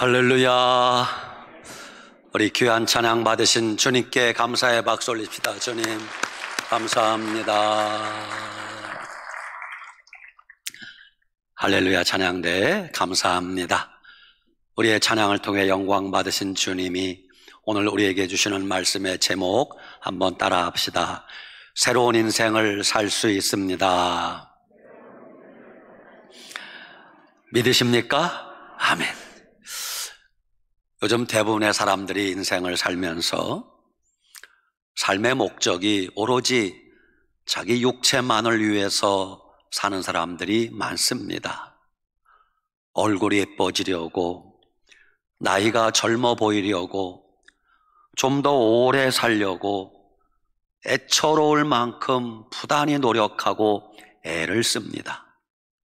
할렐루야. 우리 귀한 찬양 받으신 주님께 감사의 박수 올립시다. 주님 감사합니다. 할렐루야. 찬양대 감사합니다. 우리의 찬양을 통해 영광 받으신 주님이 오늘 우리에게 주시는 말씀의 제목 한번 따라 합시다. 새로운 인생을 살 수 있습니다. 믿으십니까? 아멘. 요즘 대부분의 사람들이 인생을 살면서 삶의 목적이 오로지 자기 육체만을 위해서 사는 사람들이 많습니다. 얼굴이 예뻐지려고, 나이가 젊어 보이려고, 좀 더 오래 살려고 애처로울 만큼 부단히 노력하고 애를 씁니다.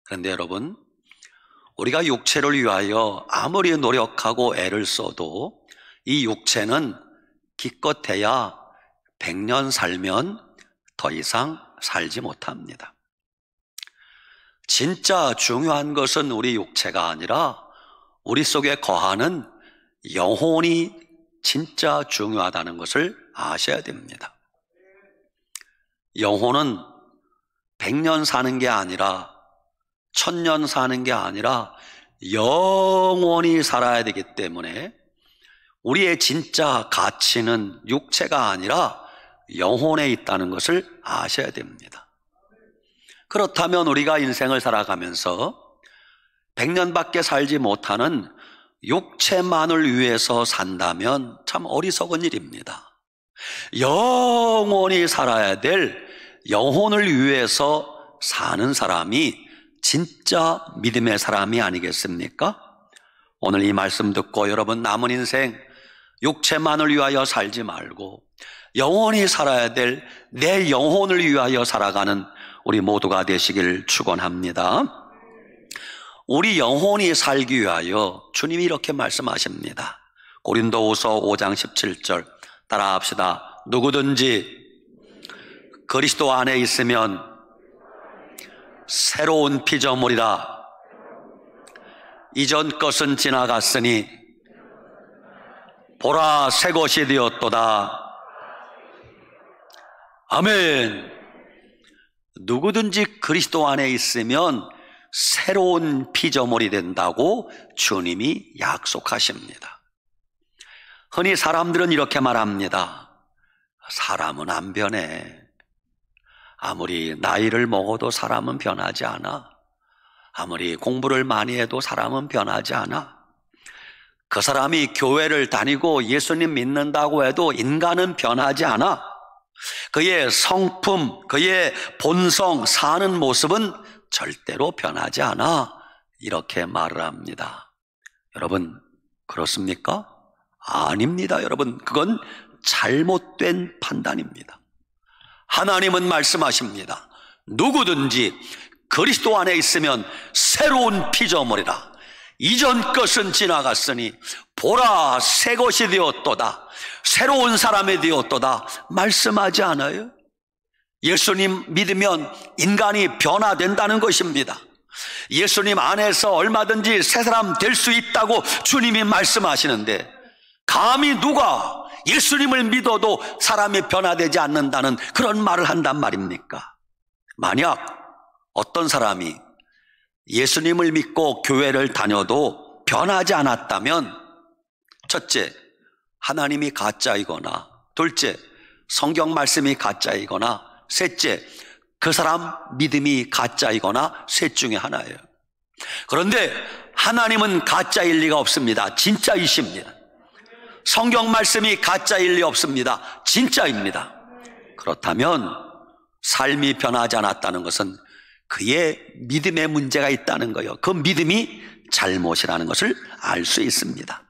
그런데 여러분, 우리가 육체를 위하여 아무리 노력하고 애를 써도 이 육체는 기껏해야 100년 살면 더 이상 살지 못합니다. 진짜 중요한 것은 우리 육체가 아니라 우리 속에 거하는 영혼이 진짜 중요하다는 것을 아셔야 됩니다. 영혼은 100년 사는 게 아니라 1000년 사는 게 아니라 영원히 살아야 되기 때문에 우리의 진짜 가치는 육체가 아니라 영혼에 있다는 것을 아셔야 됩니다. 그렇다면 우리가 인생을 살아가면서 100년밖에 살지 못하는 육체만을 위해서 산다면 참 어리석은 일입니다. 영원히 살아야 될 영혼을 위해서 사는 사람이 진짜 믿음의 사람이 아니겠습니까? 오늘 이 말씀 듣고 여러분 남은 인생 육체만을 위하여 살지 말고 영원히 살아야 될 내 영혼을 위하여 살아가는 우리 모두가 되시길 축원합니다. 우리 영혼이 살기 위하여 주님이 이렇게 말씀하십니다. 고린도후서 5장 17절 따라 합시다. 누구든지 그리스도 안에 있으면 새로운 피조물이라. 이전 것은 지나갔으니 보라 새 것이 되었도다. 아멘. 누구든지 그리스도 안에 있으면 새로운 피조물이 된다고 주님이 약속하십니다. 흔히 사람들은 이렇게 말합니다. 사람은 안 변해. 아무리 나이를 먹어도 사람은 변하지 않아. 아무리 공부를 많이 해도 사람은 변하지 않아. 그 사람이 교회를 다니고 예수님 믿는다고 해도 인간은 변하지 않아. 그의 성품, 그의 본성, 사는 모습은 절대로 변하지 않아. 이렇게 말을 합니다. 여러분, 그렇습니까? 아닙니다. 여러분, 그건 잘못된 판단입니다. 하나님은 말씀하십니다. 누구든지 그리스도 안에 있으면 새로운 피조물이라. 이전 것은 지나갔으니 보라 새 것이 되었도다. 새로운 사람이 되었도다. 말씀하지 않아요? 예수님 믿으면 인간이 변화된다는 것입니다. 예수님 안에서 얼마든지 새 사람 될 수 있다고 주님이 말씀하시는데 감히 누가 예수님을 믿어도 사람이 변화되지 않는다는 그런 말을 한단 말입니까? 만약 어떤 사람이 예수님을 믿고 교회를 다녀도 변하지 않았다면 첫째, 하나님이 가짜이거나 둘째, 성경 말씀이 가짜이거나 셋째, 그 사람 믿음이 가짜이거나 셋 중에 하나예요. 그런데 하나님은 가짜일 리가 없습니다. 진짜이십니다. 성경 말씀이 가짜일 리 없습니다. 진짜입니다. 그렇다면 삶이 변하지 않았다는 것은 그의 믿음에 문제가 있다는 거예요. 그 믿음이 잘못이라는 것을 알 수 있습니다.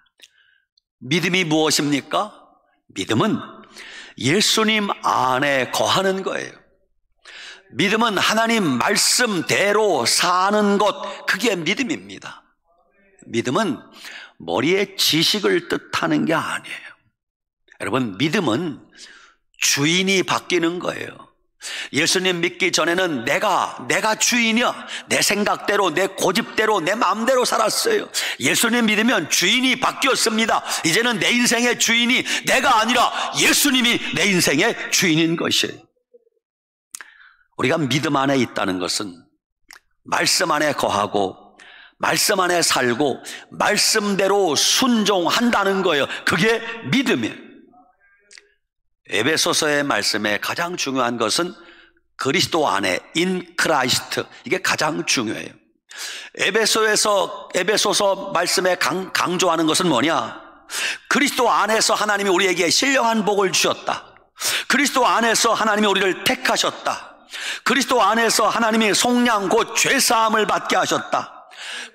믿음이 무엇입니까? 믿음은 예수님 안에 거하는 거예요. 믿음은 하나님 말씀대로 사는 것, 그게 믿음입니다. 믿음은 머리의 지식을 뜻하는 게 아니에요. 여러분, 믿음은 주인이 바뀌는 거예요. 예수님 믿기 전에는 내가 주인이야. 내 생각대로, 내 고집대로, 내 마음대로 살았어요. 예수님 믿으면 주인이 바뀌었습니다. 이제는 내 인생의 주인이 내가 아니라 예수님이 내 인생의 주인인 것이에요. 우리가 믿음 안에 있다는 것은 말씀 안에 거하고 말씀 안에 살고 말씀대로 순종한다는 거예요. 그게 믿음이에요. 에베소서의 말씀에 가장 중요한 것은 그리스도 안에 in Christ, 이게 가장 중요해요. 에베소서 말씀에 강조하는 것은 뭐냐? 그리스도 안에서 하나님이 우리에게 신령한 복을 주셨다. 그리스도 안에서 하나님이 우리를 택하셨다. 그리스도 안에서 하나님이 속량 곧 죄사함을 받게 하셨다.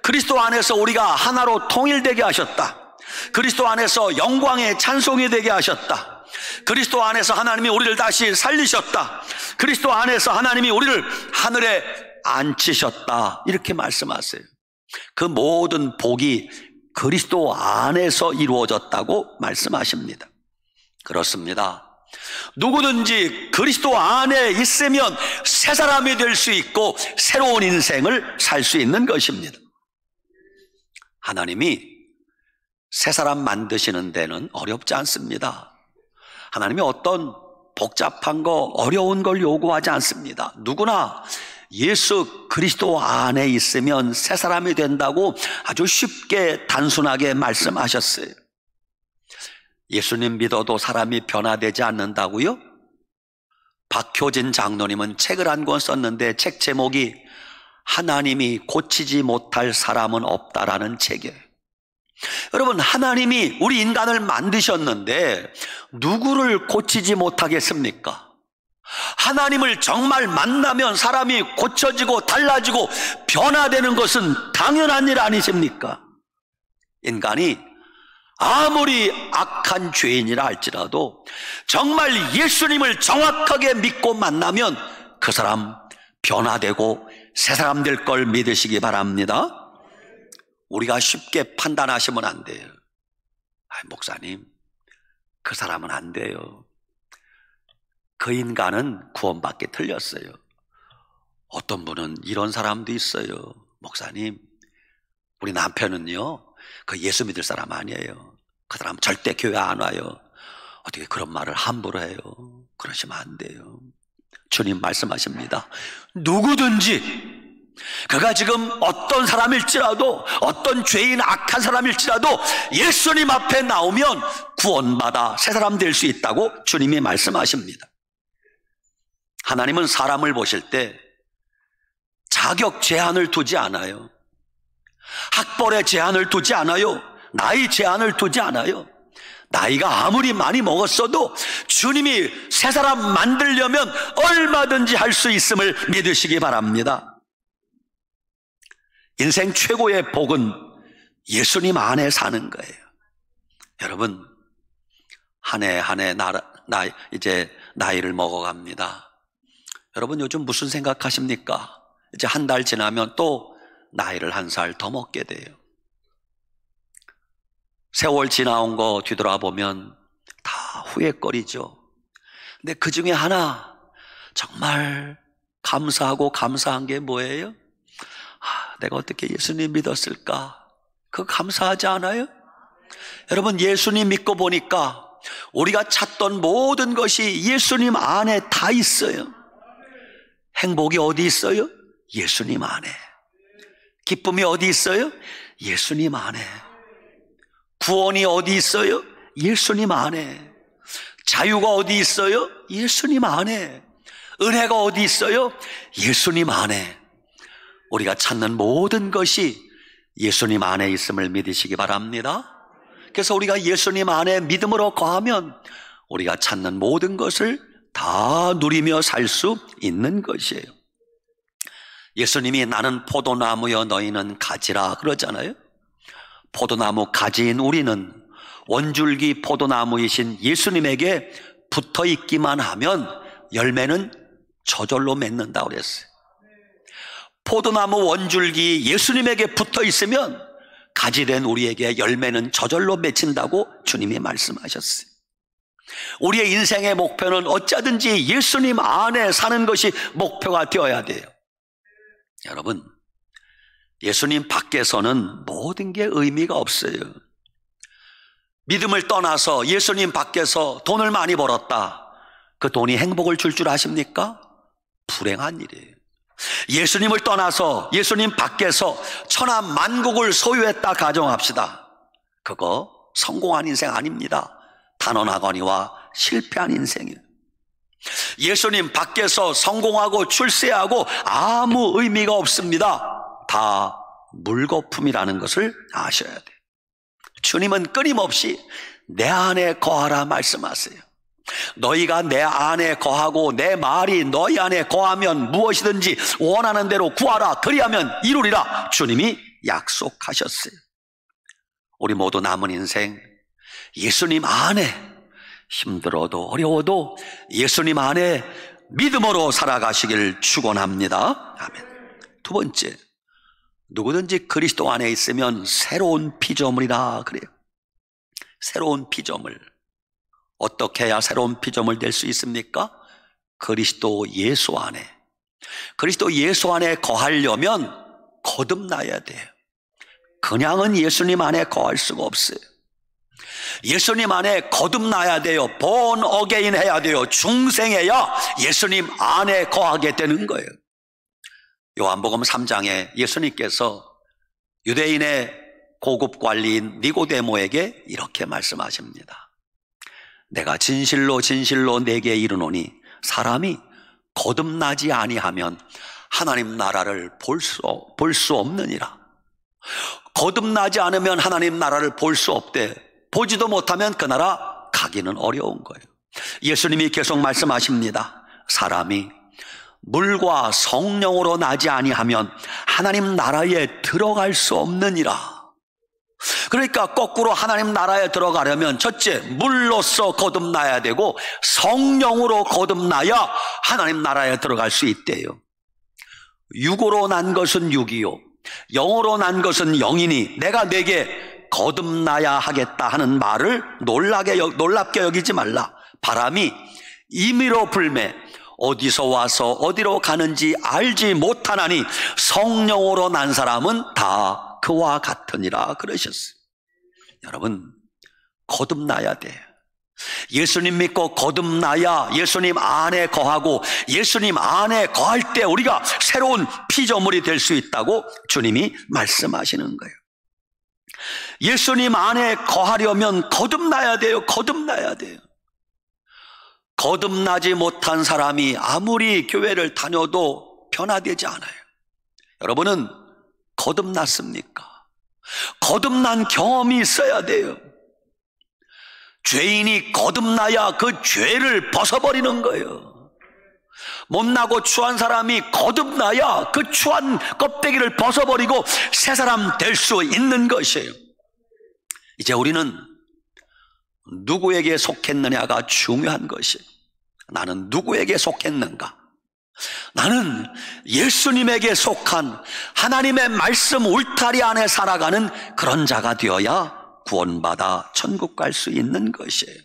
그리스도 안에서 우리가 하나로 통일되게 하셨다. 그리스도 안에서 영광의 찬송이 되게 하셨다. 그리스도 안에서 하나님이 우리를 다시 살리셨다. 그리스도 안에서 하나님이 우리를 하늘에 앉히셨다. 이렇게 말씀하세요. 그 모든 복이 그리스도 안에서 이루어졌다고 말씀하십니다. 그렇습니다. 누구든지 그리스도 안에 있으면 새 사람이 될 수 있고 새로운 인생을 살 수 있는 것입니다. 하나님이 새 사람 만드시는 데는 어렵지 않습니다. 하나님이 어떤 복잡한 거, 어려운 걸 요구하지 않습니다. 누구나 예수 그리스도 안에 있으면 새 사람이 된다고 아주 쉽게 단순하게 말씀하셨어요. 예수님 믿어도 사람이 변화되지 않는다고요? 박효진 장로님은 책을 한 권 썼는데 책 제목이 하나님이 고치지 못할 사람은 없다라는 책이에요. 여러분, 하나님이 우리 인간을 만드셨는데 누구를 고치지 못하겠습니까? 하나님을 정말 만나면 사람이 고쳐지고 달라지고 변화되는 것은 당연한 일 아니십니까? 인간이 아무리 악한 죄인이라 할지라도 정말 예수님을 정확하게 믿고 만나면 그 사람 변화되고 새 사람 될 걸 믿으시기 바랍니다. 우리가 쉽게 판단하시면 안 돼요. 목사님, 그 사람은 안 돼요. 그 인간은 구원받기 틀렸어요. 어떤 분은 이런 사람도 있어요. 목사님, 우리 남편은요, 그 예수 믿을 사람 아니에요. 그 사람 절대 교회 안 와요. 어떻게 그런 말을 함부로 해요? 그러시면 안 돼요. 주님 말씀하십니다. 누구든지 그가 지금 어떤 사람일지라도, 어떤 죄인 악한 사람일지라도 예수님 앞에 나오면 구원받아 새 사람 될 수 있다고 주님이 말씀하십니다. 하나님은 사람을 보실 때 자격 제한을 두지 않아요. 학벌의 제한을 두지 않아요. 나이 제한을 두지 않아요. 나이가 아무리 많이 먹었어도 주님이 새 사람 만들려면 얼마든지 할 수 있음을 믿으시기 바랍니다. 인생 최고의 복은 예수님 안에 사는 거예요. 여러분, 한 해 한 해 이제 나이를 먹어갑니다. 여러분, 요즘 무슨 생각하십니까? 이제 한 달 지나면 또 나이를 한 살 더 먹게 돼요. 세월 지나온 거 뒤돌아보면 다 후회거리죠. 근데 그 중에 하나 정말 감사하고 감사한 게 뭐예요? 내가 어떻게 예수님 믿었을까? 그거 감사하지 않아요? 여러분, 예수님 믿고 보니까 우리가 찾던 모든 것이 예수님 안에 다 있어요. 행복이 어디 있어요? 예수님 안에. 기쁨이 어디 있어요? 예수님 안에. 구원이 어디 있어요? 예수님 안에. 자유가 어디 있어요? 예수님 안에. 은혜가 어디 있어요? 예수님 안에. 우리가 찾는 모든 것이 예수님 안에 있음을 믿으시기 바랍니다. 그래서 우리가 예수님 안에 믿음으로 거하면 우리가 찾는 모든 것을 다 누리며 살 수 있는 것이에요. 예수님이 나는 포도나무여 너희는 가지라 그러잖아요. 포도나무 가지인 우리는 원줄기 포도나무이신 예수님에게 붙어 있기만 하면 열매는 저절로 맺는다고 그랬어요. 포도나무 원줄기 예수님에게 붙어 있으면 가지된 우리에게 열매는 저절로 맺힌다고 주님이 말씀하셨어요. 우리의 인생의 목표는 어쩌든지 예수님 안에 사는 것이 목표가 되어야 돼요. 여러분, 예수님 밖에서는 모든 게 의미가 없어요. 믿음을 떠나서 예수님 밖에서 돈을 많이 벌었다, 그 돈이 행복을 줄 줄 아십니까? 불행한 일이에요. 예수님을 떠나서 예수님 밖에서 천하 만국을 소유했다 가정합시다. 그거 성공한 인생 아닙니다. 단언하거니와 실패한 인생이에요. 예수님 밖에서 성공하고 출세하고 아무 의미가 없습니다. 다 물거품이라는 것을 아셔야 돼요. 주님은 끊임없이 내 안에 거하라 말씀하세요. 너희가 내 안에 거하고 내 말이 너희 안에 거하면 무엇이든지 원하는 대로 구하라, 그리하면 이루리라 주님이 약속하셨어요. 우리 모두 남은 인생 예수님 안에, 힘들어도 어려워도 예수님 안에 믿음으로 살아가시길 축원합니다. 아멘. 두 번째, 누구든지 그리스도 안에 있으면 새로운 피조물이라 그래요. 새로운 피조물. 어떻게 해야 새로운 피조물 될 수 있습니까? 그리스도 예수 안에. 그리스도 예수 안에 거하려면 거듭나야 돼요. 그냥은 예수님 안에 거할 수가 없어요. 예수님 안에 거듭나야 돼요. born again 해야 돼요. 중생해야 예수님 안에 거하게 되는 거예요. 요한복음 3장에 예수님께서 유대인의 고급 관리인 니고데모에게 이렇게 말씀하십니다. 내가 진실로 진실로 내게 이르노니 사람이 거듭나지 아니하면 하나님 나라를 볼 수 없느니라. 거듭나지 않으면 하나님 나라를 볼 수 없대. 보지도 못하면 그 나라 가기는 어려운 거예요. 예수님이 계속 말씀하십니다. 사람이 물과 성령으로 나지 아니하면 하나님 나라에 들어갈 수 없느니라. 그러니까 거꾸로 하나님 나라에 들어가려면 첫째, 물로서 거듭나야 되고 성령으로 거듭나야 하나님 나라에 들어갈 수 있대요. 육으로 난 것은 육이요, 영으로 난 것은 영이니 내가 내게 거듭나야 하겠다 하는 말을 놀랍게 여기지 말라. 바람이 임의로 불매 어디서 와서 어디로 가는지 알지 못하나니 성령으로 난 사람은 다 그와 같으니라 그러셨어요. 여러분, 거듭나야 돼요. 예수님 믿고 거듭나야 예수님 안에 거하고 예수님 안에 거할 때 우리가 새로운 피조물이 될 수 있다고 주님이 말씀하시는 거예요. 예수님 안에 거하려면 거듭나야 돼요. 거듭나야 돼요. 거듭나지 못한 사람이 아무리 교회를 다녀도 변화되지 않아요. 여러분은 거듭났습니까? 거듭난 경험이 있어야 돼요. 죄인이 거듭나야 그 죄를 벗어버리는 거예요. 못나고 추한 사람이 거듭나야 그 추한 껍데기를 벗어버리고 새 사람 될 수 있는 것이에요. 이제 우리는 누구에게 속했느냐가 중요한 것이에요. 나는 누구에게 속했는가? 나는 예수님에게 속한 하나님의 말씀 울타리 안에 살아가는 그런 자가 되어야 구원받아 천국 갈 수 있는 것이에요.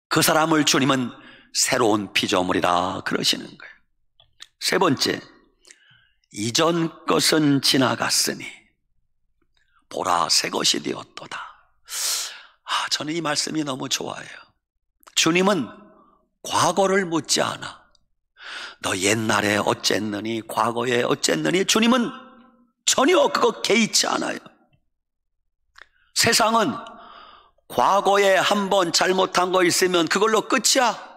그 사람을 주님은 새로운 피조물이라 그러시는 거예요. 세 번째, 이전 것은 지나갔으니 보라 새 것이 되었도다. 저는 이 말씀이 너무 좋아요. 주님은 과거를 묻지 않아. 너 옛날에 어쨌느니, 과거에 어쨌느니, 주님은 전혀 그거 개의치 않아요. 세상은 과거에 한번 잘못한 거 있으면 그걸로 끝이야.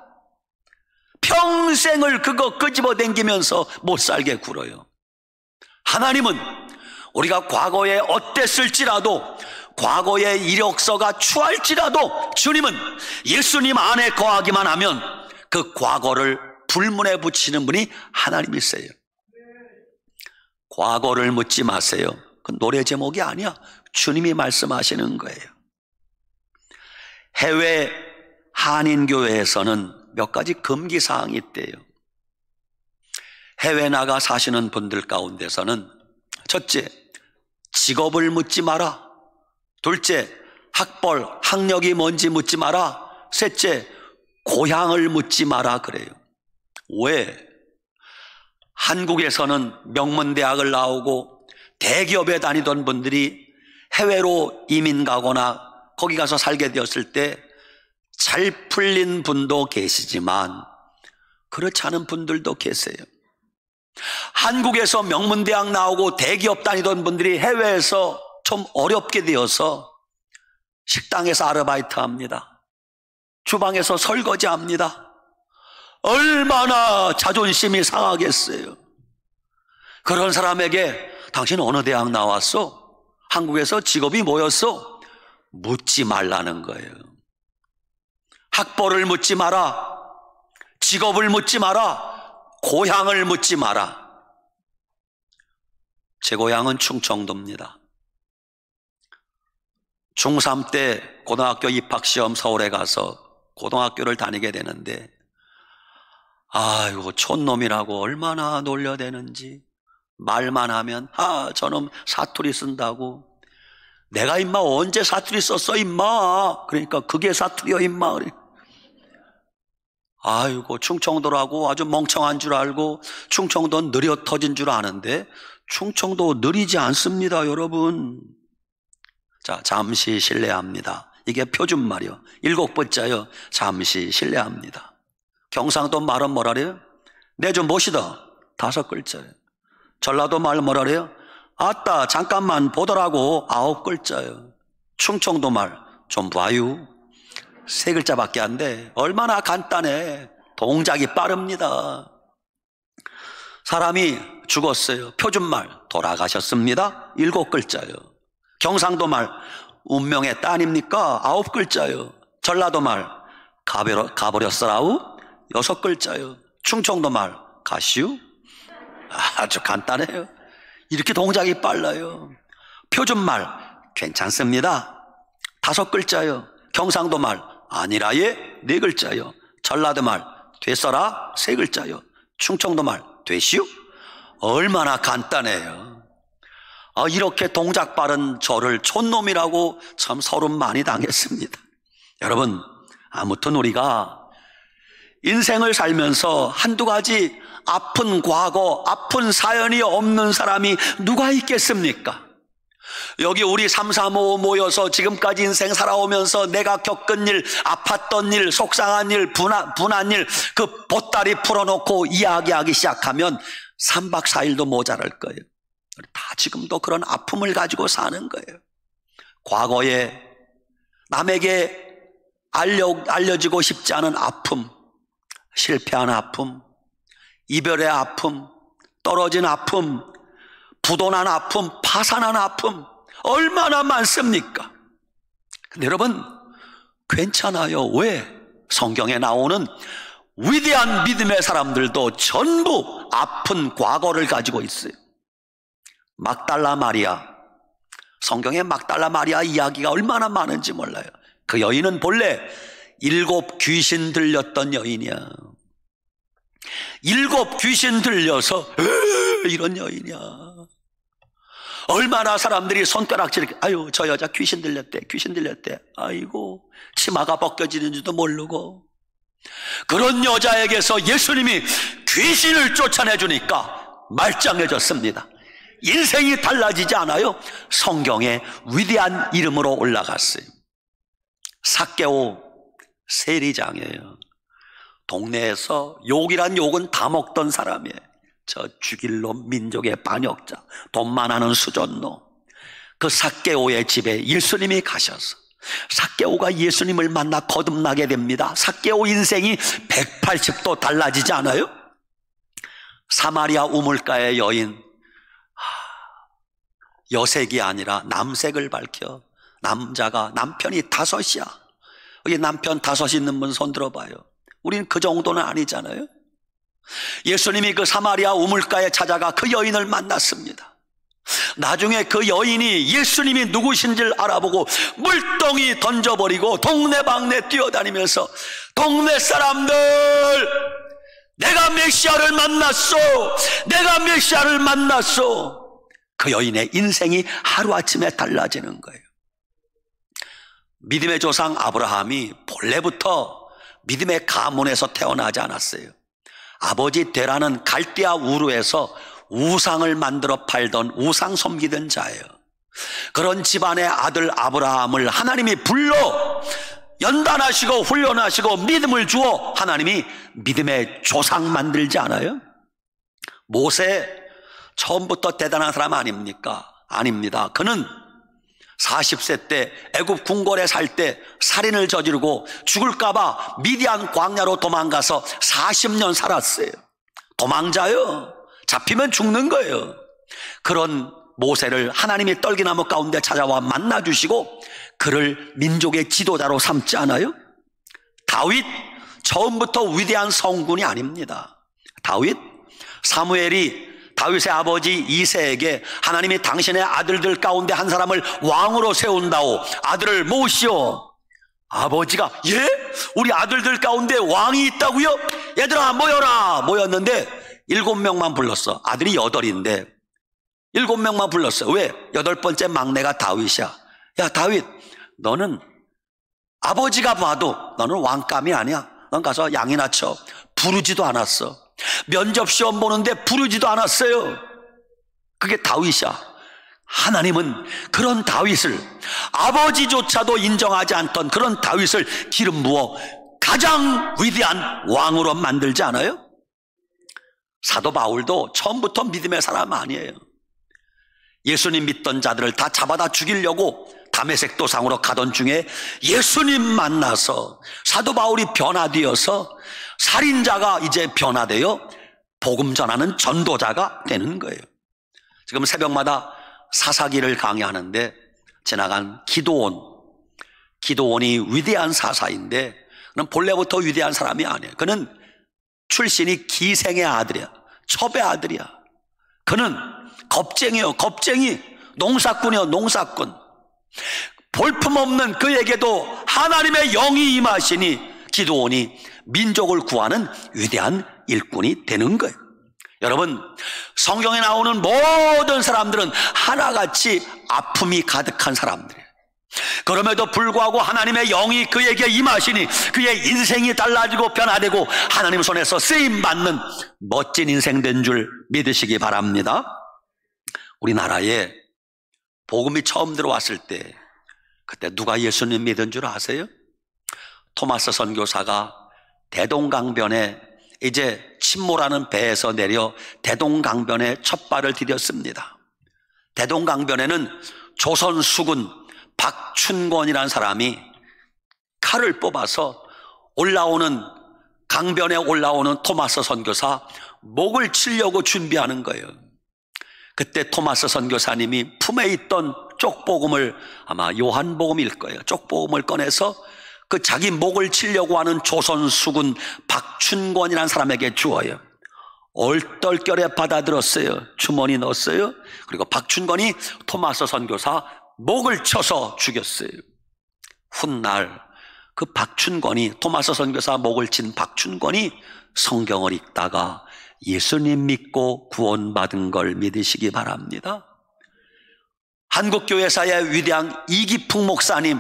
평생을 그거 끄집어 당기면서 못 살게 굴어요. 하나님은 우리가 과거에 어땠을지라도, 과거의 이력서가 추할지라도 주님은 예수님 안에 거하기만 하면 그 과거를 불문에 붙이는 분이 하나님이세요. 과거를 묻지 마세요. 그 노래 제목이 아니야. 주님이 말씀하시는 거예요. 해외 한인교회에서는 몇 가지 금기사항이 있대요. 해외 나가 사시는 분들 가운데서는 첫째, 직업을 묻지 마라. 둘째, 학벌, 학력이 뭔지 묻지 마라. 셋째, 고향을 묻지 마라 그래요. 왜? 한국에서는 명문대학을 나오고 대기업에 다니던 분들이 해외로 이민 가거나 거기 가서 살게 되었을 때 잘 풀린 분도 계시지만 그렇지 않은 분들도 계세요. 한국에서 명문대학 나오고 대기업 다니던 분들이 해외에서 좀 어렵게 되어서 식당에서 아르바이트 합니다. 주방에서 설거지 합니다. 얼마나 자존심이 상하겠어요. 그런 사람에게 당신 어느 대학 나왔어? 한국에서 직업이 뭐였어? 묻지 말라는 거예요. 학벌을 묻지 마라. 직업을 묻지 마라. 고향을 묻지 마라. 제 고향은 충청도입니다. 중3 때 고등학교 입학시험 서울에 가서 고등학교를 다니게 되는데 아이고 촌놈이라고 얼마나 놀려대는지. 말만 하면 저놈 사투리 쓴다고. 내가 임마 언제 사투리 썼어 임마. 그러니까 그게 사투리여 임마. 아이고 충청도라고 아주 멍청한 줄 알고 충청도 느려 터진 줄 아는데 충청도 느리지 않습니다 여러분. 자, 잠시 실례합니다. 이게 표준말이요. 7번째요. 잠시 실례합니다. 경상도 말은 뭐라 그래요? 내 좀 모시다. 5글자예요. 전라도 말 뭐라 그래요? 아따 잠깐만 보더라고. 9글자예요. 충청도 말 좀 봐요. 3글자밖에 안 돼. 얼마나 간단해. 동작이 빠릅니다. 사람이 죽었어요. 표준말 돌아가셨습니다. 7글자예요. 경상도 말 운명의 따님니까 9글자예요. 전라도 말 가버렸어라우 6글자예요. 충청도 말 가시우 아주 간단해요. 이렇게 동작이 빨라요. 표준말 괜찮습니다. 5글자예요. 경상도 말 아니라예 4글자예요. 전라도 말 됐어라 3글자예요. 충청도 말 되시오. 얼마나 간단해요. 이렇게 동작 빠른 저를 촌놈이라고 참 서름 많이 당했습니다. 여러분, 아무튼 우리가 인생을 살면서 한두 가지 아픈 과거, 아픈 사연이 없는 사람이 누가 있겠습니까? 여기 우리 335 모여서 지금까지 인생 살아오면서 내가 겪은 일, 아팠던 일, 속상한 일, 분한 일, 그 보따리 풀어놓고 이야기하기 시작하면 3박 4일도 모자랄 거예요. 다 지금도 그런 아픔을 가지고 사는 거예요. 과거에 남에게 알려지고 싶지 않은 아픔, 실패한 아픔, 이별의 아픔, 떨어진 아픔, 부도난 아픔, 파산한 아픔 얼마나 많습니까? 근데 여러분 괜찮아요. 왜? 성경에 나오는 위대한 믿음의 사람들도 전부 아픈 과거를 가지고 있어요. 막달라 마리아, 성경에 막달라 마리아 이야기가 얼마나 많은지 몰라요. 그 여인은 본래 7 귀신 들렸던 여인이야. 7 귀신 들려서 이런 여인이야. 얼마나 사람들이 손가락질, 아유 저 여자 귀신 들렸대, 귀신 들렸대. 아이고 치마가 벗겨지는지도 모르고. 그런 여자에게서 예수님이 귀신을 쫓아내주니까 말짱해졌습니다. 인생이 달라지지 않아요. 성경의 위대한 이름으로 올라갔어요. 삭개오 세리장이에요. 동네에서 욕이란 욕은 다 먹던 사람이에요. 저 죽일 놈, 민족의 반역자, 돈만 하는 수전노. 그 삭개오의 집에 예수님이 가셔서 삭개오가 예수님을 만나 거듭나게 됩니다. 삭개오 인생이 180도 달라지지 않아요? 사마리아 우물가의 여인, 여색이 아니라 남색을 밝혀 남자가 남편이 5이야. 여기 남편 5 있는 분 손 들어봐요. 우린 그 정도는 아니잖아요. 예수님이 그 사마리아 우물가에 찾아가 그 여인을 만났습니다. 나중에 그 여인이 예수님이 누구신지를 알아보고 물덩이 던져버리고 동네방네 뛰어다니면서 동네 사람들, 내가 메시아를 만났어, 내가 메시아를 만났어. 그 여인의 인생이 하루아침에 달라지는 거예요. 믿음의 조상 아브라함이 본래부터 믿음의 가문에서 태어나지 않았어요. 아버지 데라는 갈대아 우르에서 우상을 만들어 팔던 우상 섬기던 자예요. 그런 집안의 아들 아브라함을 하나님이 불러 연단하시고 훈련하시고 믿음을 주어 하나님이 믿음의 조상 만들지 않아요? 모세 처음부터 대단한 사람 아닙니까? 아닙니다. 그는 40세 때 애굽 궁궐에 살 때 살인을 저지르고 죽을까봐 미디안 광야로 도망가서 40년 살았어요. 도망자요. 잡히면 죽는 거예요. 그런 모세를 하나님이 떨기나무 가운데 찾아와 만나주시고 그를 민족의 지도자로 삼지 않아요? 다윗 처음부터 위대한 성군이 아닙니다. 다윗 사무엘이 다윗의 아버지 이새에게 하나님이 당신의 아들들 가운데 한 사람을 왕으로 세운다오, 아들을 모시오. 아버지가 예? 우리 아들들 가운데 왕이 있다고요? 얘들아 모여라. 모였는데 7명만 불렀어. 아들이 8인데 7명만 불렀어. 왜? 8번째 막내가 다윗이야. 야 다윗, 너는 아버지가 봐도 너는 왕감이 아니야. 넌 가서 양이나 쳐. 부르지도 않았어. 면접시험 보는데 부르지도 않았어요. 그게 다윗이야. 하나님은 그런 다윗을, 아버지조차도 인정하지 않던 그런 다윗을 기름 부어 가장 위대한 왕으로 만들지 않아요? 사도 바울도 처음부터 믿음의 사람 아니에요. 예수님 믿던 자들을 다 잡아다 죽이려고 다메섹 도상으로 가던 중에 예수님 만나서 사도 바울이 변화되어서 살인자가 이제 변화되어 복음 전하는 전도자가 되는 거예요. 지금 새벽마다 사사기를 강의하는데 지나간 기도원이 위대한 사사인데 그는 본래부터 위대한 사람이 아니에요. 그는 출신이 기생의 아들이야. 첩의 아들이야. 그는 겁쟁이요, 겁쟁이. 농사꾼이요, 농사꾼. 볼품없는 그에게도 하나님의 영이 임하시니 기도원이 민족을 구하는 위대한 일꾼이 되는 거예요. 여러분, 성경에 나오는 모든 사람들은 하나같이 아픔이 가득한 사람들이에요. 그럼에도 불구하고 하나님의 영이 그에게 임하시니 그의 인생이 달라지고 변화되고 하나님 손에서 쓰임받는 멋진 인생 된 줄 믿으시기 바랍니다. 우리나라에 복음이 처음 들어왔을 때 그때 누가 예수님 믿은 줄 아세요? 토마스 선교사가 대동강변에 이제 침몰하는 배에서 내려 대동강변에 첫 발을 디뎠습니다. 대동강변에는 조선 수군 박춘권이라는 사람이 칼을 뽑아서 강변에 올라오는 토마스 선교사 목을 치려고 준비하는 거예요. 그때 토마스 선교사님이 품에 있던 쪽복음을, 아마 요한복음일 거예요. 쪽복음을 꺼내서 그 자기 목을 치려고 하는 조선 수군 박춘권이라는 사람에게 주어요. 얼떨결에 받아들었어요. 주머니 넣었어요. 그리고 박춘권이 토마스 선교사 목을 쳐서 죽였어요. 훗날 그 박춘권이, 토마스 선교사 목을 친 박춘권이 성경을 읽다가 예수님 믿고 구원받은 걸 믿으시기 바랍니다. 한국교회사의 위대한 이기풍 목사님,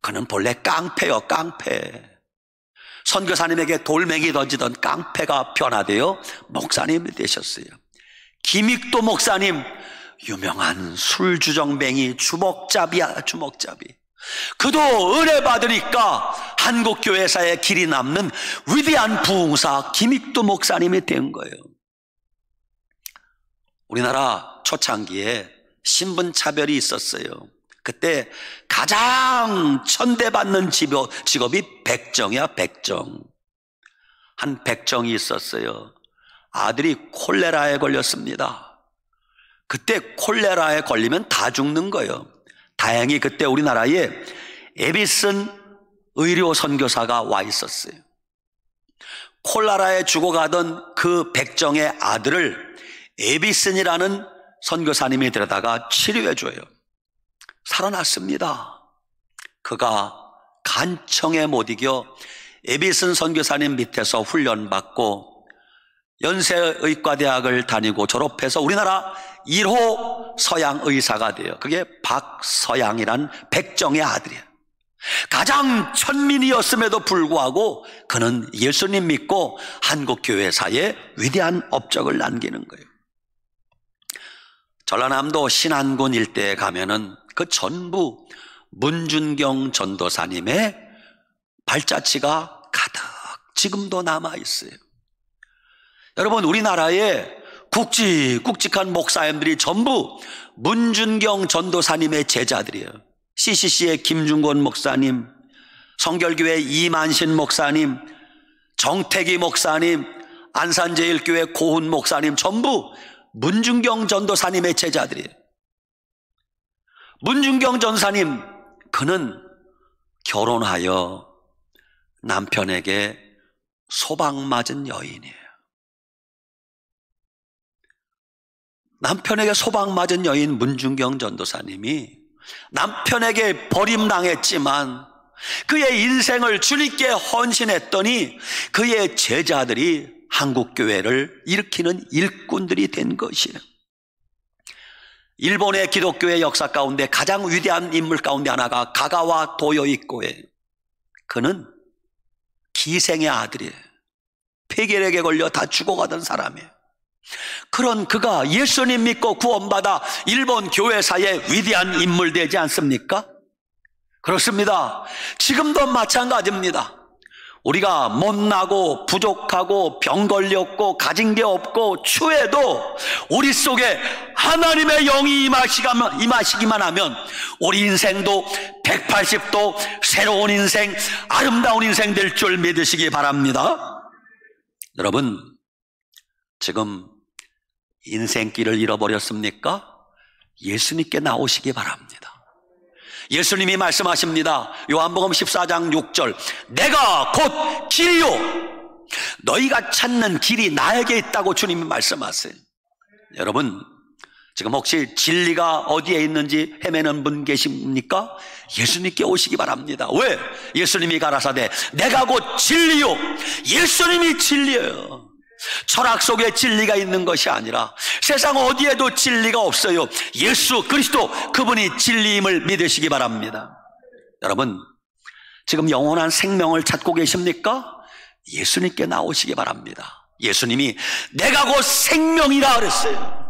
그는 본래 깡패요, 깡패. 선교사님에게 돌멩이 던지던 깡패가 변화되어 목사님이 되셨어요. 김익도 목사님, 유명한 술주정뱅이, 주먹잡이야, 주먹잡이. 그도 은혜 받으니까 한국교회사의 길이 남는 위대한 부흥사 김익도 목사님이 된 거예요. 우리나라 초창기에 신분차별이 있었어요. 그때 가장 천대받는 직업이 백정이야, 백정. 한 백정이 있었어요. 아들이 콜레라에 걸렸습니다. 그때 콜레라에 걸리면 다 죽는 거예요. 다행히 그때 우리나라에 에비슨 의료 선교사가 와 있었어요. 콜레라에 죽어가던 그 백정의 아들을 에비슨이라는 선교사님이 데려다가 치료해 줘요. 살아났습니다. 그가 간청에 못 이겨 에비슨 선교사님 밑에서 훈련받고 연세의과대학을 다니고 졸업해서 우리나라 1호 서양 의사가 돼요. 그게 박서양이란 백정의 아들이에요. 가장 천민이었음에도 불구하고 그는 예수님 믿고 한국교회사에 위대한 업적을 남기는 거예요. 전라남도 신안군 일대에 가면은 그 전부 문준경 전도사님의 발자취가 가득 지금도 남아있어요. 여러분, 우리나라에 굵직굵직한 목사님들이 전부 문준경 전도사님의 제자들이에요. CCC의 김중권 목사님, 성결교회 이만신 목사님, 정태기 목사님, 안산제일교회 고훈 목사님, 전부 문준경 전도사님의 제자들이에요. 문준경 전사님, 그는 결혼하여 남편에게 소방맞은 여인이에요. 남편에게 소방맞은 여인 문준경 전도사님이 남편에게 버림당했지만 그의 인생을 주님께 헌신했더니 그의 제자들이 한국교회를 일으키는 일꾼들이 된 것이에요. 일본의 기독교의 역사 가운데 가장 위대한 인물 가운데 하나가 가가와 도요이코예요. 그는 기생의 아들이에요. 폐결핵에 걸려 다 죽어가던 사람이에요. 그런 그가 예수님 믿고 구원받아 일본 교회사의 위대한 인물 되지 않습니까? 그렇습니다. 지금도 마찬가지입니다. 우리가 못나고 부족하고 병 걸렸고 가진 게 없고 추해도 우리 속에 하나님의 영이 임하시기만 하면 우리 인생도 180도 새로운 인생, 아름다운 인생 될 줄 믿으시기 바랍니다. 여러분, 지금 인생길을 잃어버렸습니까? 예수님께 나오시기 바랍니다. 예수님이 말씀하십니다. 요한복음 14장 6절, 내가 곧 길이요 너희가 찾는 길이 나에게 있다고 주님이 말씀하세요. 여러분, 지금 혹시 진리가 어디에 있는지 헤매는 분 계십니까? 예수님께 오시기 바랍니다. 왜? 예수님이 가라사대 내가 곧 진리요, 예수님이 진리예요. 철학 속에 진리가 있는 것이 아니라 세상 어디에도 진리가 없어요. 예수 그리스도, 그분이 진리임을 믿으시기 바랍니다. 여러분, 지금 영원한 생명을 찾고 계십니까? 예수님께 나오시기 바랍니다. 예수님이 내가 곧 생명이라 그랬어요.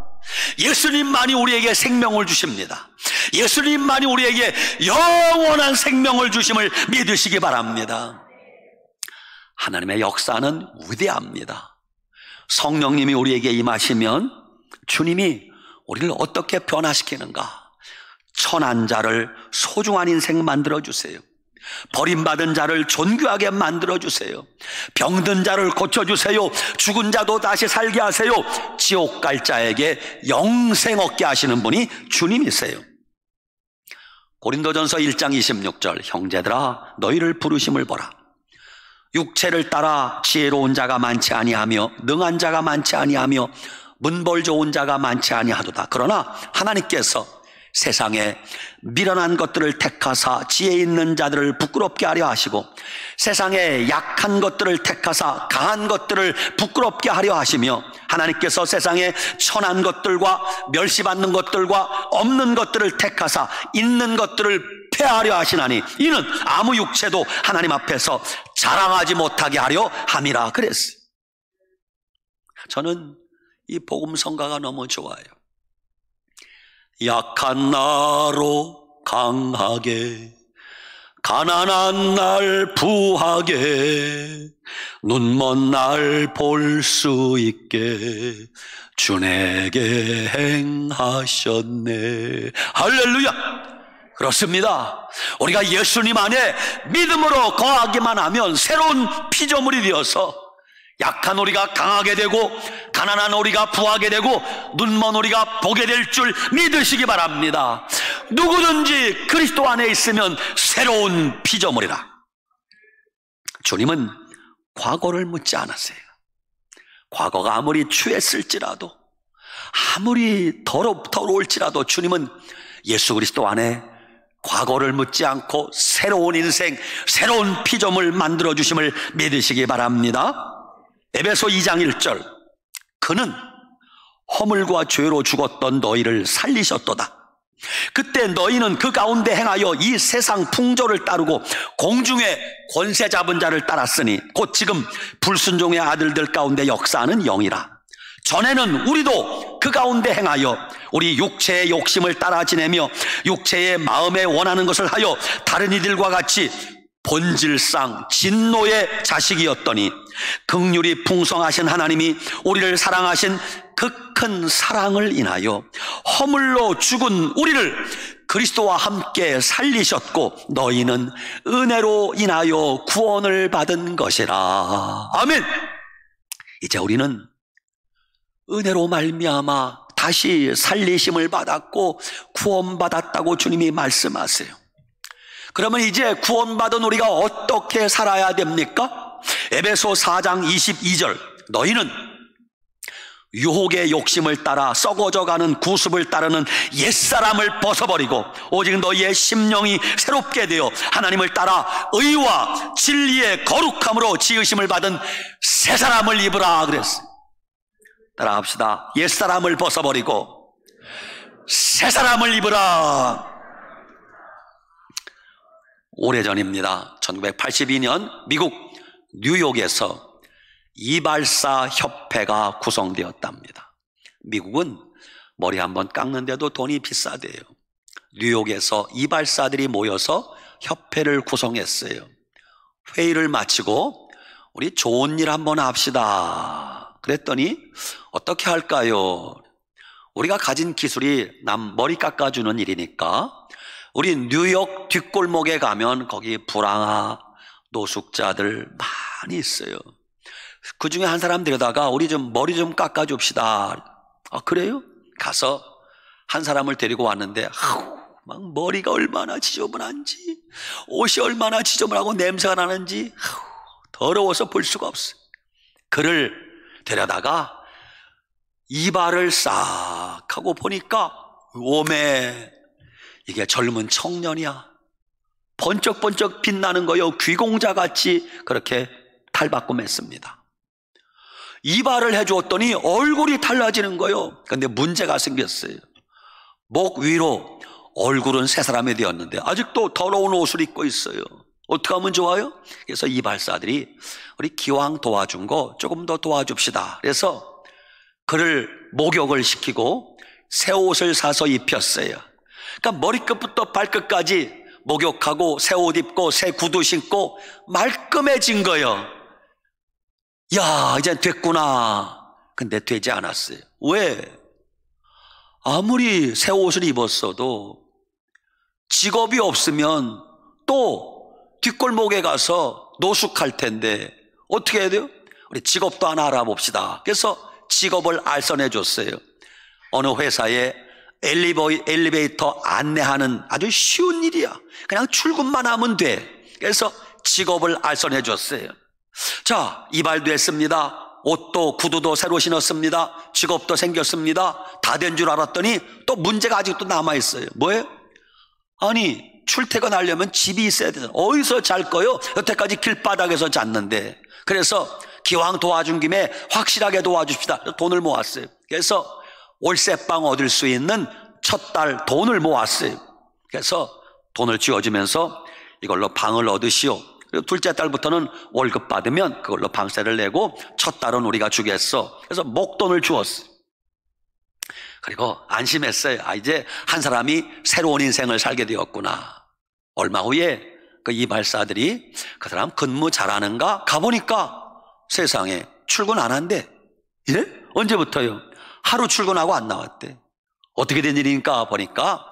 예수님만이 우리에게 생명을 주십니다. 예수님만이 우리에게 영원한 생명을 주심을 믿으시기 바랍니다. 하나님의 역사는 위대합니다. 성령님이 우리에게 임하시면 주님이 우리를 어떻게 변화시키는가? 천한 자를 소중한 인생 만들어주세요. 버림받은 자를 존귀하게 만들어주세요. 병든 자를 고쳐주세요. 죽은 자도 다시 살게 하세요. 지옥 갈 자에게 영생 얻게 하시는 분이 주님이세요. 고린도전서 1장 26절, 형제들아 너희를 부르심을 보라. 육체를 따라 지혜로운 자가 많지 아니하며 능한 자가 많지 아니하며 문벌 좋은 자가 많지 아니하도다. 그러나 하나님께서 세상에 미련한 것들을 택하사 지혜 있는 자들을 부끄럽게 하려 하시고 세상에 약한 것들을 택하사 강한 것들을 부끄럽게 하려 하시며 하나님께서 세상에 천한 것들과 멸시받는 것들과 없는 것들을 택하사 있는 것들을 폐하려 하시나니 이는 아무 육체도 하나님 앞에서 자랑하지 못하게 하려 함이라 그랬어요. 저는 이 복음성가가 너무 좋아요. 약한 나로 강하게, 가난한 날 부하게, 눈먼 날 볼 수 있게 주 내게 행하셨네. 할렐루야. 그렇습니다. 우리가 예수님 안에 믿음으로 거하기만 하면 새로운 피조물이 되어서 약한 우리가 강하게 되고 가난한 우리가 부하게 되고 눈먼 우리가 보게 될 줄 믿으시기 바랍니다. 누구든지 그리스도 안에 있으면 새로운 피조물이라. 주님은 과거를 묻지 않았어요. 과거가 아무리 추했을지라도 아무리 더러울지라도 주님은 예수 그리스도 안에 과거를 묻지 않고 새로운 인생, 새로운 피조물 만들어주심을 믿으시기 바랍니다. 에베소 2장 1절, 그는 허물과 죄로 죽었던 너희를 살리셨도다. 그때 너희는 그 가운데 행하여 이 세상 풍조를 따르고 공중의 권세 잡은 자를 따랐으니 곧 지금 불순종의 아들들 가운데 역사하는 영이라. 전에는 우리도 그 가운데 행하여 우리 육체의 욕심을 따라 지내며 육체의 마음에 원하는 것을 하여 다른 이들과 같이 본질상 진노의 자식이었더니 긍휼이 풍성하신 하나님이 우리를 사랑하신 그 큰 사랑을 인하여 허물로 죽은 우리를 그리스도와 함께 살리셨고 너희는 은혜로 인하여 구원을 받은 것이라. 아멘. 이제 우리는 은혜로 말미암아 다시 살리심을 받았고 구원받았다고 주님이 말씀하세요. 그러면 이제 구원받은 우리가 어떻게 살아야 됩니까? 에베소 4장 22절 너희는 유혹의 욕심을 따라 썩어져가는 구습을 따르는 옛사람을 벗어버리고 오직 너희의 심령이 새롭게 되어 하나님을 따라 의와 진리의 거룩함으로 지으심을 받은 새사람을 입으라 그랬어요. 따라합시다. 옛사람을 벗어버리고 새사람을 입으라. 오래전입니다. 1982년 미국 뉴욕에서 이발사 협회가 구성되었답니다. 미국은 머리 한번 깎는데도 돈이 비싸대요. 뉴욕에서 이발사들이 모여서 협회를 구성했어요. 회의를 마치고 우리 좋은 일 한번 합시다. 그랬더니 어떻게 할까요? 우리가 가진 기술이 남 머리 깎아주는 일이니까 우리 뉴욕 뒷골목에 가면 거기 불황아 노숙자들 많이 있어요. 그 중에 한 사람 데려다가 우리 좀 머리 좀 깎아줍시다. 아 그래요? 가서 한 사람을 데리고 왔는데 막 머리가 얼마나 지저분한지 옷이 얼마나 지저분하고 냄새가 나는지 더러워서 볼 수가 없어요. 그를 데려다가 이발을 싹 하고 보니까 오메 이게 젊은 청년이야. 번쩍번쩍 빛나는 거요. 귀공자같이 그렇게 탈바꿈했습니다. 이발을 해주었더니 얼굴이 달라지는 거요. 그런데 문제가 생겼어요. 목 위로 얼굴은 새 사람이 되었는데 아직도 더러운 옷을 입고 있어요. 어떻게 하면 좋아요? 그래서 이발사들이 우리 기왕 도와준 거 조금 더 도와줍시다. 그래서 그를 목욕을 시키고 새 옷을 사서 입혔어요. 그러니까 머리끝부터 발끝까지 목욕하고 새 옷 입고 새 구두 신고 말끔해진 거예요. 야, 이제 됐구나. 근데 되지 않았어요. 왜? 아무리 새 옷을 입었어도 직업이 없으면 또 뒷골목에 가서 노숙할 텐데 어떻게 해야 돼요? 우리 직업도 하나 알아봅시다. 그래서 직업을 알선해 줬어요. 어느 회사에 엘리베이터 안내하는 아주 쉬운 일이야. 그냥 출근만 하면 돼. 그래서 직업을 알선해 줬어요. 자, 이발도 했습니다. 옷도 구두도 새로 신었습니다. 직업도 생겼습니다. 다 된 줄 알았더니 또 문제가 아직도 남아있어요. 뭐예요? 아니 출퇴근하려면 집이 있어야 되잖아요. 어디서 잘 거요? 여태까지 길바닥에서 잤는데. 그래서 기왕 도와준 김에 확실하게 도와줍시다. 돈을 모았어요. 그래서 월세방 얻을 수 있는 첫 달 돈을 모았어요. 그래서 돈을 쥐어주면서 이걸로 방을 얻으시오. 그리고 둘째 달부터는 월급 받으면 그걸로 방세를 내고 첫 달은 우리가 주겠어. 그래서 목돈을 주었어요. 그리고 안심했어요. 아, 이제 한 사람이 새로운 인생을 살게 되었구나. 얼마 후에 그 이발사들이 그 사람 근무 잘하는가 가보니까 세상에 출근 안 한대. 예? 언제부터요? 하루 출근하고 안 나왔대. 어떻게 된 일이니까 보니까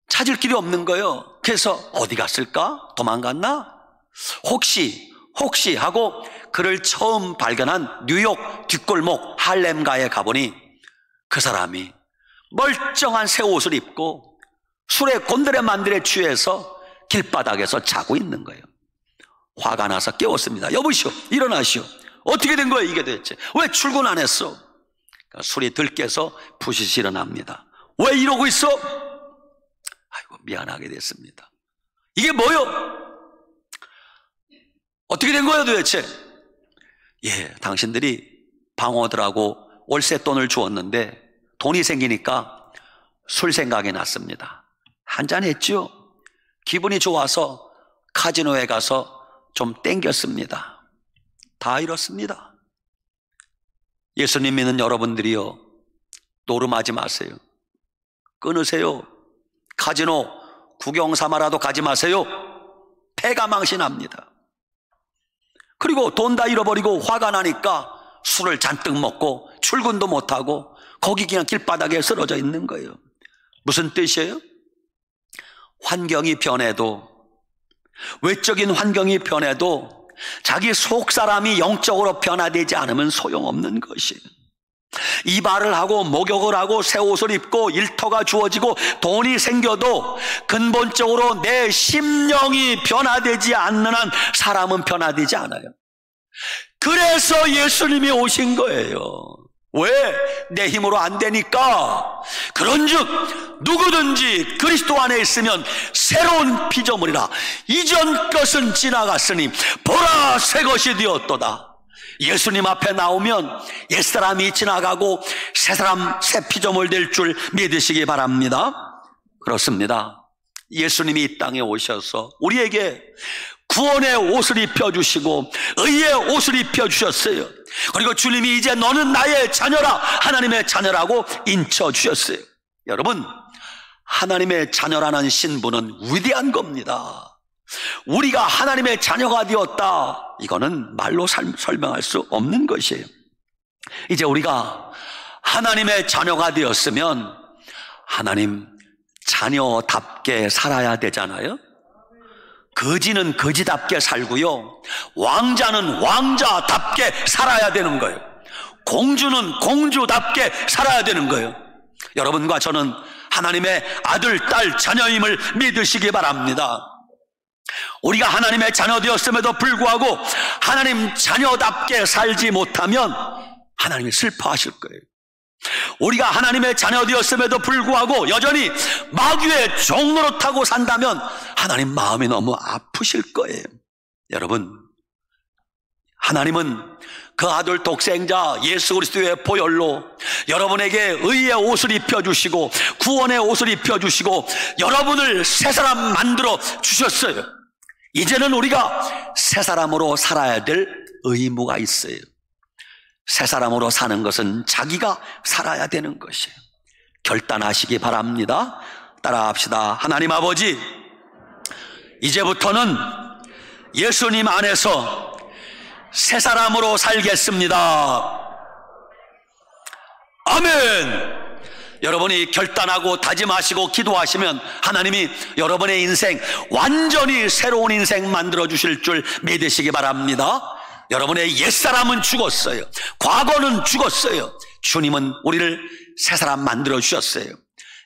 찾을 길이 없는 거예요. 그래서 어디 갔을까? 도망갔나? 혹시 하고 그를 처음 발견한 뉴욕 뒷골목 할렘가에 가보니 그 사람이 멀쩡한 새 옷을 입고 술에 곤드레 만드레 취해서 길바닥에서 자고 있는 거예요. 화가 나서 깨웠습니다. 여보시오, 일어나시오. 어떻게 된 거예요 이게 대체? 왜 출근 안 했어? 그러니까 술이 들깨서 부시시 일어납니다. 왜 이러고 있어? 아이고 미안하게 됐습니다. 이게 뭐요? 어떻게 된 거예요 도대체? 예, 당신들이 방어들하고 월세 돈을 주었는데 돈이 생기니까 술 생각이 났습니다. 한잔 했죠. 기분이 좋아서 카지노에 가서 좀 땡겼습니다. 다 이렇습니다. 예수님 믿는 여러분들이요, 노름하지 마세요. 끊으세요. 카지노 구경 삼아라도 가지 마세요. 패가 망신합니다. 그리고 돈 다 잃어버리고 화가 나니까 술을 잔뜩 먹고 출근도 못하고 거기 그냥 길바닥에 쓰러져 있는 거예요. 무슨 뜻이에요? 환경이 변해도, 외적인 환경이 변해도 자기 속 사람이 영적으로 변화되지 않으면 소용없는 것이에요. 이발을 하고 목욕을 하고 새 옷을 입고 일터가 주어지고 돈이 생겨도 근본적으로 내 심령이 변화되지 않는 한 사람은 변화되지 않아요. 그래서 예수님이 오신 거예요. 왜? 내 힘으로 안 되니까. 그런즉 누구든지 그리스도 안에 있으면 새로운 피조물이라. 이전 것은 지나갔으니 보라 새 것이 되었도다. 예수님 앞에 나오면 옛사람이 지나가고 새사람 새 피조물 될 줄 믿으시기 바랍니다. 그렇습니다. 예수님이 이 땅에 오셔서 우리에게 구원의 옷을 입혀주시고 의의 옷을 입혀주셨어요. 그리고 주님이 이제 너는 나의 자녀라, 하나님의 자녀라고 인쳐주셨어요. 여러분, 하나님의 자녀라는 신분은 위대한 겁니다. 우리가 하나님의 자녀가 되었다, 이거는 말로 설명할 수 없는 것이에요. 이제 우리가 하나님의 자녀가 되었으면 하나님 자녀답게 살아야 되잖아요. 거지는 거지답게 살고요, 왕자는 왕자답게 살아야 되는 거예요. 공주는 공주답게 살아야 되는 거예요. 여러분과 저는 하나님의 아들, 딸, 자녀임을 믿으시기 바랍니다. 우리가 하나님의 자녀 되었음에도 불구하고 하나님 자녀답게 살지 못하면 하나님이 슬퍼하실 거예요. 우리가 하나님의 자녀 되었음에도 불구하고 여전히 마귀의 종노릇하고 산다면 하나님 마음이 너무 아프실 거예요. 여러분, 하나님은 그 아들 독생자 예수 그리스도의 보혈로 여러분에게 의의 옷을 입혀주시고 구원의 옷을 입혀주시고 여러분을 새 사람 만들어 주셨어요. 이제는 우리가 새 사람으로 살아야 될 의무가 있어요. 새 사람으로 사는 것은 자기가 살아야 되는 것이에요. 결단하시기 바랍니다. 따라합시다. 하나님 아버지, 이제부터는 예수님 안에서 새 사람으로 살겠습니다. 아멘. 여러분이 결단하고 다짐하시고 기도하시면 하나님이 여러분의 인생 완전히 새로운 인생 만들어 주실 줄 믿으시기 바랍니다. 여러분의 옛사람은 죽었어요. 과거는 죽었어요. 주님은 우리를 새 사람 만들어 주셨어요.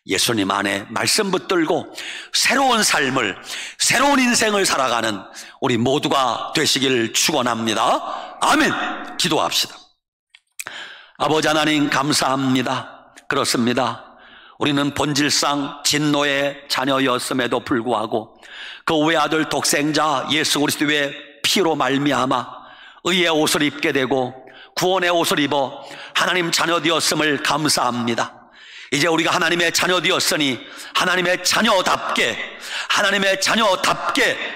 예수님 안에 말씀 붙들고 새로운 삶을, 새로운 인생을 살아가는 우리 모두가 되시길 축원합니다. 아멘. 기도합시다. 아버지 하나님 감사합니다. 그렇습니다. 우리는 본질상 진노의 자녀였음에도 불구하고 그 외아들 독생자 예수 그리스도의 피로 말미암아 의의 옷을 입게 되고 구원의 옷을 입어 하나님 자녀 되었음을 감사합니다. 이제 우리가 하나님의 자녀 되었으니 하나님의 자녀답게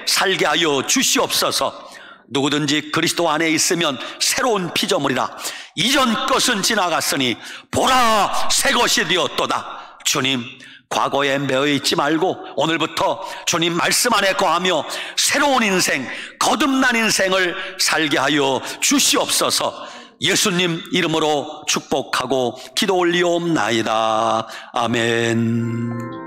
살게 하여 주시옵소서. 누구든지 그리스도 안에 있으면 새로운 피조물이라. 이전 것은 지나갔으니 보라 새 것이 되었도다. 주님, 과거에 매여 있지 말고 오늘부터 주님 말씀 안에 거하며 새로운 인생, 거듭난 인생을 살게 하여 주시옵소서. 예수님 이름으로 축복하고 기도 올리옵나이다. 아멘.